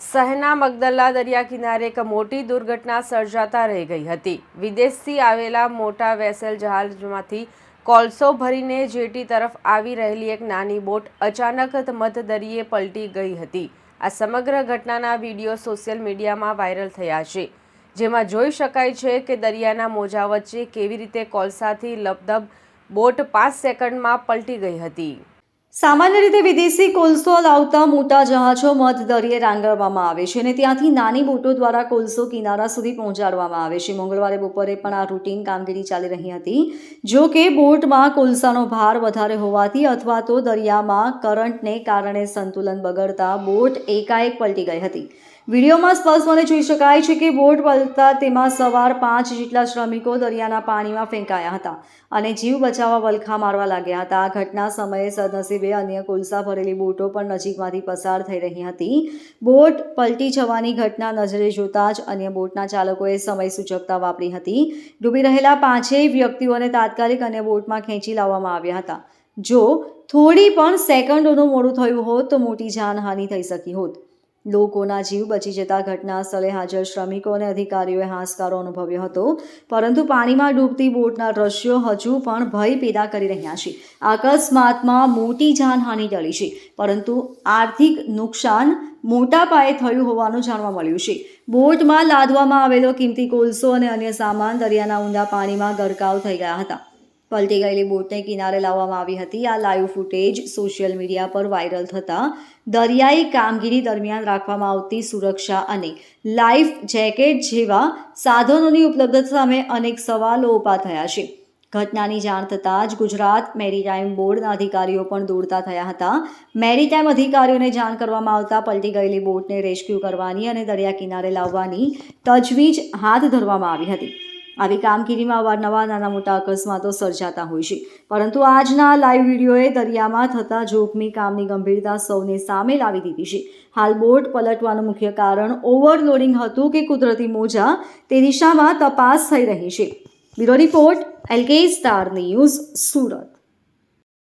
શહેરના મગદલ્લા દરિયા કિનારે એક મોટી દુર્ઘટના સર્જાતા રહી ગઈ હતી। વિદેશથી આવેલા મોટા વેસેલ જહાજમાંથી કોલસો ભરીને જેટી તરફ આવી રહેલી એક નાની બોટ અચાનક મધદરિયે પલટી ગઈ હતી। આ સમગ્ર ઘટનાના વિડીયો સોશિયલ મીડિયામાં વાયરલ થયા છે, જેમાં જોઈ શકાય છે કે દરિયાના મોજા વચ્ચે કેવી રીતે કોલસાથી લબદબ બોટ 5 સેકન્ડમાં પલટી ગઈ હતી। સામાન્ય રીતે વિદેશી કોલસો લાવતા મોટા જહાજો મધદરિયે રાંગવામાં આવે છે અને ત્યાંથી નાની બોટો દ્વારા કોલસો કિનારા સુધી પહોંચાડવામાં આવે છે। મંગળવારે બપોરે પણ આ રૂટીન કામગીરી ચાલી રહી હતી। જો કે બોટમાં કોલસાનો ભાર વધારે હોવાથી અથવા તો દરિયામાં કરંટને કારણે સંતુલન બગડતા બોટ એકાએક પલટી ગઈ હતી। વિડીયોમાં સ્પષ્ટપણે જોઈ શકાય છે કે બોટ પલટતા તેમાં સવાર 5 જેટલા શ્રમિકો દરિયાના પાણીમાં ફેંકાયા હતા અને જીવ બચાવવા વલખા મારવા લાગ્યા હતા। આ ઘટના સમયે સદનસીબે અન્ય કોલસા ભરેલી બોટો પણ નજીકમાંથી પસાર થઈ રહી હતી। બોટ પલટી જવાની ઘટના નજરે જોતા જ અન્ય બોટના ચાલકોએ સમય સૂચકતા વાપરી હતી। ડૂબી રહેલા 5 વ્યક્તિઓને તાત્કાલિક અન્ય બોટમાં ખેંચી લાવવામાં આવ્યા હતા। જો થોડી પણ સેકન્ડોનું મોડું થયું હોત તો મોટી જાનહાનિ થઈ શકી હોત। લોકોના જીવ બચી જતા ઘટના સ્થળે હાજર શ્રમિકો અને અધિકારીઓએ હાશકારો અનુભવ્યો હતો, પરંતુ પાણીમાં ડૂબતી બોટના દ્રશ્યો હજુ પણ ભય પેદા કરી રહ્યા છે। અકસ્માતમાં મોટી જાનહાનિ ટળી છે, પરંતુ આર્થિક નુકસાન મોટા પાયે થયું હોવાનું જાણવા મળ્યું છે। બોટમાં લાદવામાં આવેલો કિંમતી કોલસો અને અન્ય સામાન દરિયાના ઊંડા પાણીમાં ગરકાવ થઈ ગયા હતા। પલટી ગયેલી બોટને કિનારે લાવવામાં આવી હતી। આ લાઈવ ફૂટેજ સોશિયલ મીડિયા પર વાયરલ થતાં દરિયાઈ કામગીરી દરમિયાન રાખવામાં આવતી સુરક્ષા અને લાઈફ જેકેટ જેવા સાધનોની ઉપલબ્ધતા સામે અનેક સવાલો ઊભા થયા છે। ઘટનાની જાણ થતાં જ ગુજરાત મેરીટાઈમ બોર્ડના અધિકારીઓ પણ દોડતા થયા હતા। મેરીટાઈમ અધિકારીઓને જાણ કરવામાં આવતા પલટી ગયેલી બોટને રેસ્ક્યુ કરવાની અને દરિયા કિનારે લાવવાની તજવીજ હાથ ધરવામાં આવી હતી। આવી કામગીરીમાં અવારનવાર નાના મોટા અકસ્માતો સર્જાતા હોય છે, પરંતુ આજના લાઈવ વિડીયોએ દરિયામાં થતા જોખમી કામની ગંભીરતા સૌને સામે લાવી દીધી છે। હાલ બોટ પલટવાનું મુખ્ય કારણ ઓવરલોડિંગ હતું કે કુદરતી મોજા, તે દિશામાં તપાસ થઈ રહી છે। Bureau report LK star news, Surat.